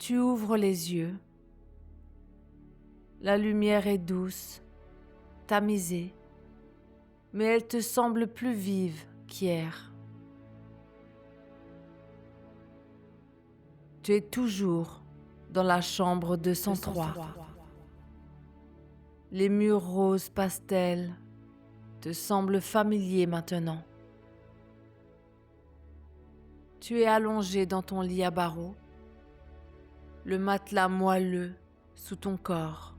Tu ouvres les yeux. La lumière est douce, tamisée, mais elle te semble plus vive qu'hier. Tu es toujours dans la chambre 203. Les murs roses pastel te semblent familiers maintenant. Tu es allongé dans ton lit à barreaux, le matelas moelleux sous ton corps,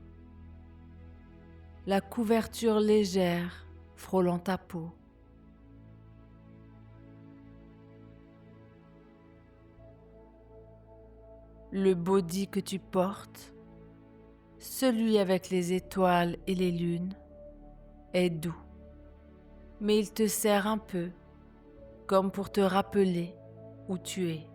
la couverture légère frôlant ta peau. Le body que tu portes, celui avec les étoiles et les lunes, est doux, mais il te serre un peu, comme pour te rappeler où tu es.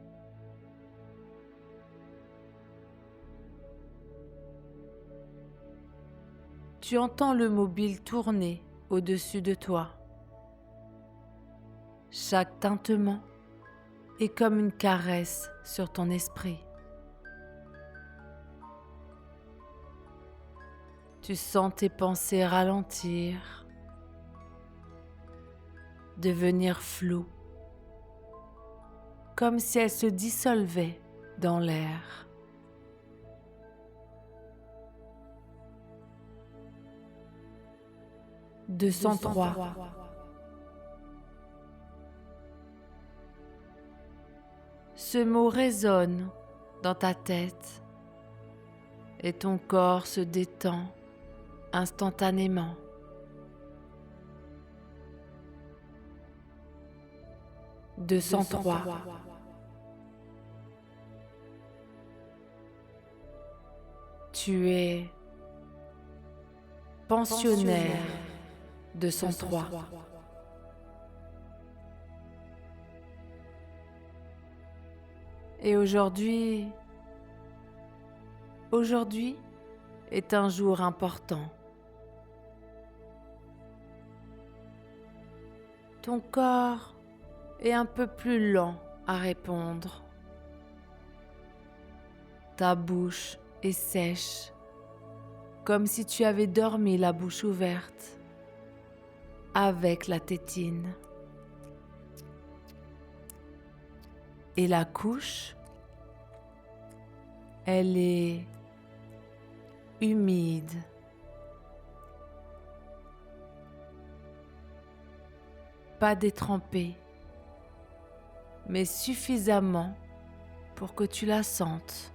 Tu entends le mobile tourner au-dessus de toi. Chaque tintement est comme une caresse sur ton esprit. Tu sens tes pensées ralentir, devenir floues, comme si elles se dissolvaient dans l'air. « 203. Ce mot résonne dans ta tête et ton corps se détend instantanément. « 203. Tu es pensionnaire 203. Et aujourd'hui est un jour important. Ton corps est un peu plus lent à répondre. Ta bouche est sèche, comme si tu avais dormi la bouche ouverte, avec la tétine. Et la couche, elle est humide. Pas détrempée, mais suffisamment pour que tu la sentes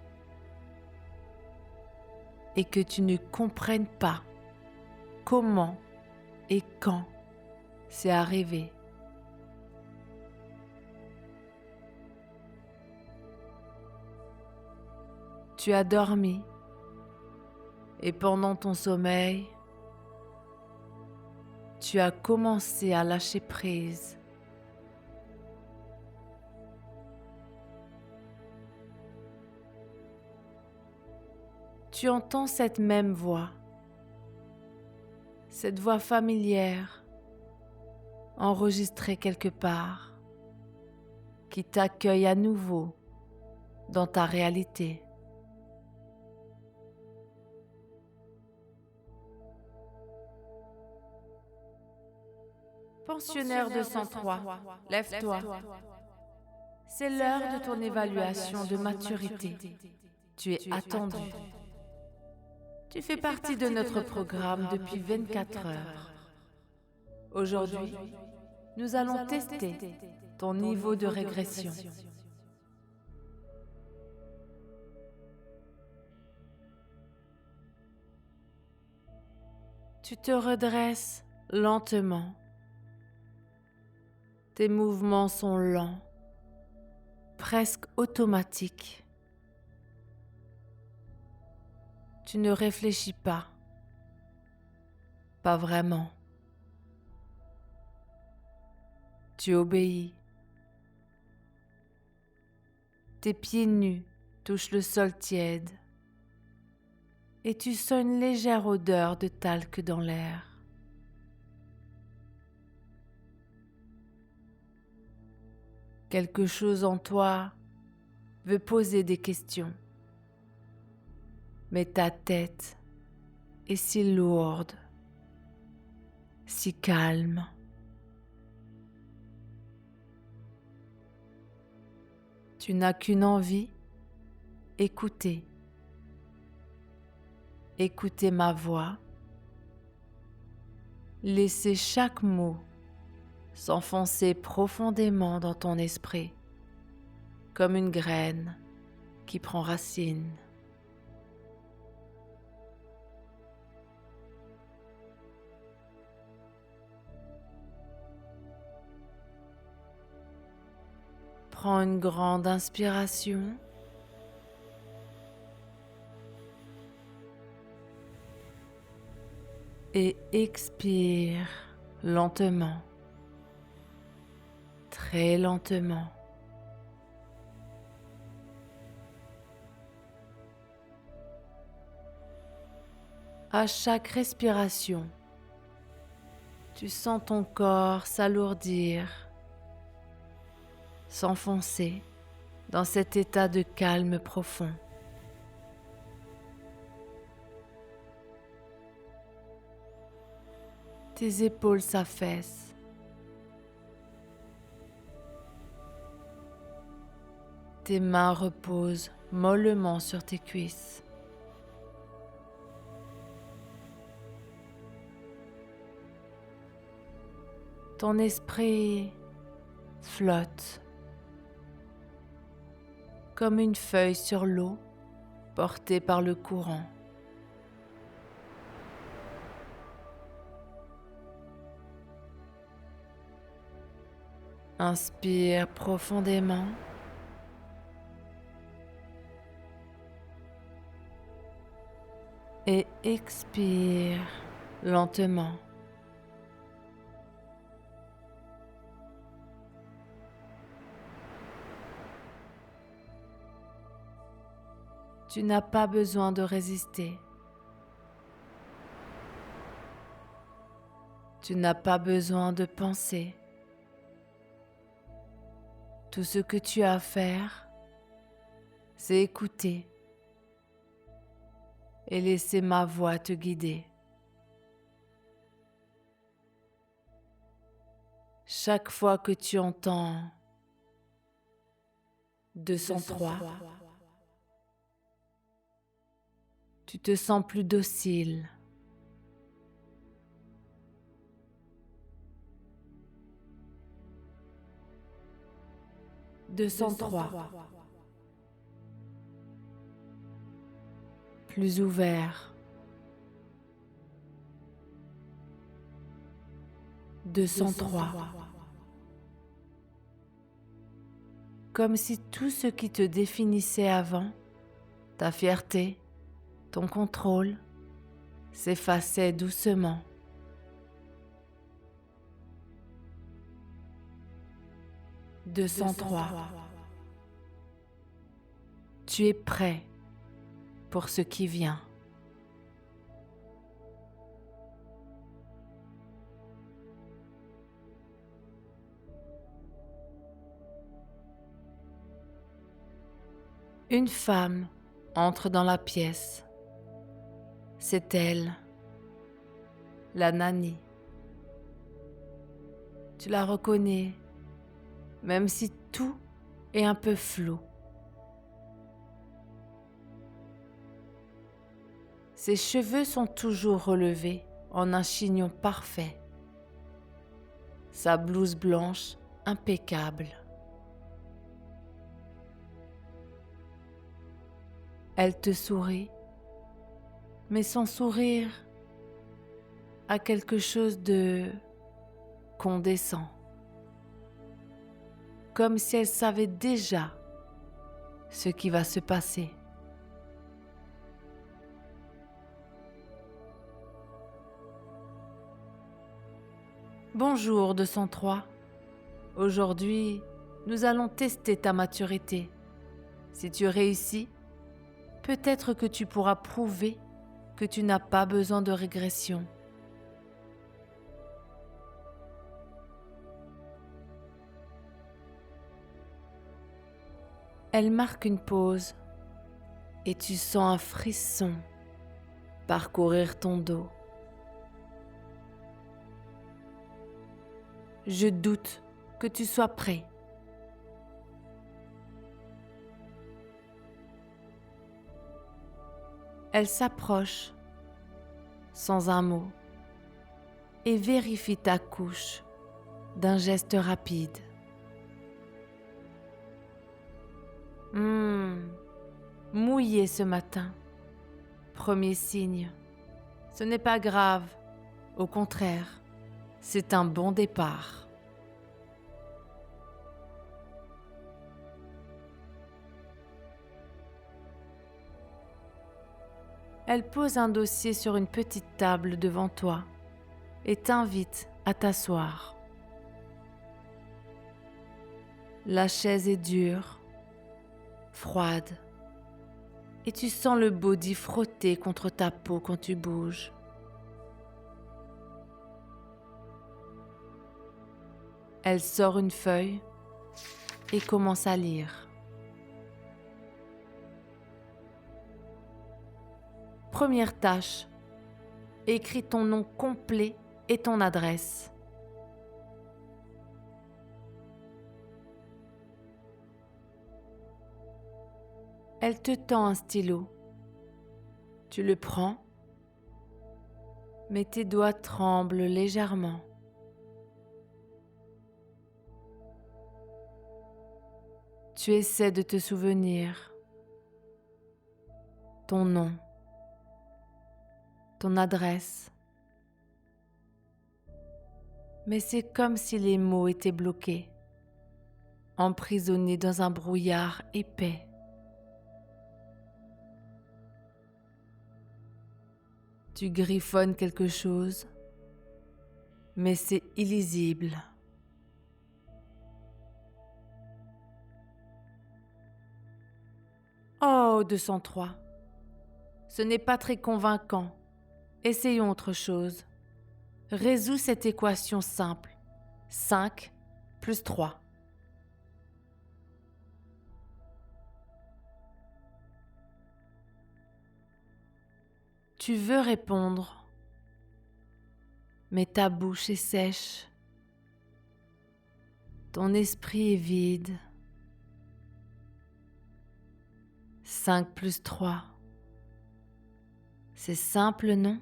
et que tu ne comprennes pas comment et quand c'est arrivé. Tu as dormi et pendant ton sommeil, tu as commencé à lâcher prise. Tu entends cette même voix, cette voix familière, enregistrée quelque part, qui t'accueille à nouveau dans ta réalité. Pensionnaire 203, lève-toi. C'est l'heure de ton évaluation de maturité. Tu es attendu. Tu fais partie de notre programme depuis 24 heures. Aujourd'hui, nous allons tester ton niveau de régression. Tu te redresses lentement. Tes mouvements sont lents, presque automatiques. Tu ne réfléchis pas vraiment. Tu obéis. Tes pieds nus touchent le sol tiède et tu sens une légère odeur de talc dans l'air. Quelque chose en toi veut poser des questions. Mais ta tête est si lourde, si calme. Tu n'as qu'une envie, écouter. Écouter ma voix. Laisser chaque mot s'enfoncer profondément dans ton esprit, comme une graine qui prend racine. Prends une grande inspiration et expire lentement, très lentement. À chaque respiration, tu sens ton corps s'alourdir, s'enfoncer dans cet état de calme profond. Tes épaules s'affaissent. Tes mains reposent mollement sur tes cuisses. Ton esprit flotte comme une feuille sur l'eau portée par le courant. Inspire profondément. Et expire lentement. Tu n'as pas besoin de résister. Tu n'as pas besoin de penser. Tout ce que tu as à faire, c'est écouter et laisser ma voix te guider. Chaque fois que tu entends 203, tu te sens plus docile. « 203. Plus ouvert. 203. Comme si tout ce qui te définissait avant, ta fierté, ton contrôle, s'effaçait doucement. 203. Tu es prêt pour ce qui vient. Une femme entre dans la pièce. C'est elle, la Nani. Tu la reconnais, même si tout est un peu flou. Ses cheveux sont toujours relevés en un chignon parfait. Sa blouse blanche impeccable. Elle te sourit, mais son sourire a quelque chose de condescend. Comme si elle savait déjà ce qui va se passer. Bonjour 203. Aujourd'hui, nous allons tester ta maturité. Si tu réussis, peut-être que tu pourras prouver que tu n'as pas besoin de régression. Elle marque une pause et tu sens un frisson parcourir ton dos. Je doute que tu sois prêt. Elle s'approche sans un mot et vérifie ta couche d'un geste rapide. Mouillé ce matin. Premier signe. Ce n'est pas grave. Au contraire, c'est un bon départ. Elle pose un dossier sur une petite table devant toi et t'invite à t'asseoir. La chaise est dure, froide, et tu sens le body frotter contre ta peau quand tu bouges. Elle sort une feuille et commence à lire. Première tâche, écris ton nom complet et ton adresse. Elle te tend un stylo. Tu le prends, mais tes doigts tremblent légèrement. Tu essaies de te souvenir. Ton nom, ton adresse. Mais c'est comme si les mots étaient bloqués, emprisonnés dans un brouillard épais. Tu griffonnes quelque chose, mais c'est illisible. Oh, 203. Ce n'est pas très convaincant. Essayons autre chose. Résous cette équation simple. 5 plus 3. Tu veux répondre, mais ta bouche est sèche. Ton esprit est vide. 5 plus 3. C'est simple, non?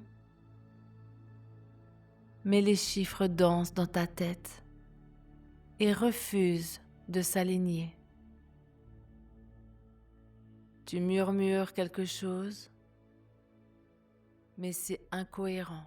Mais les chiffres dansent dans ta tête et refusent de s'aligner. Tu murmures quelque chose, mais c'est incohérent.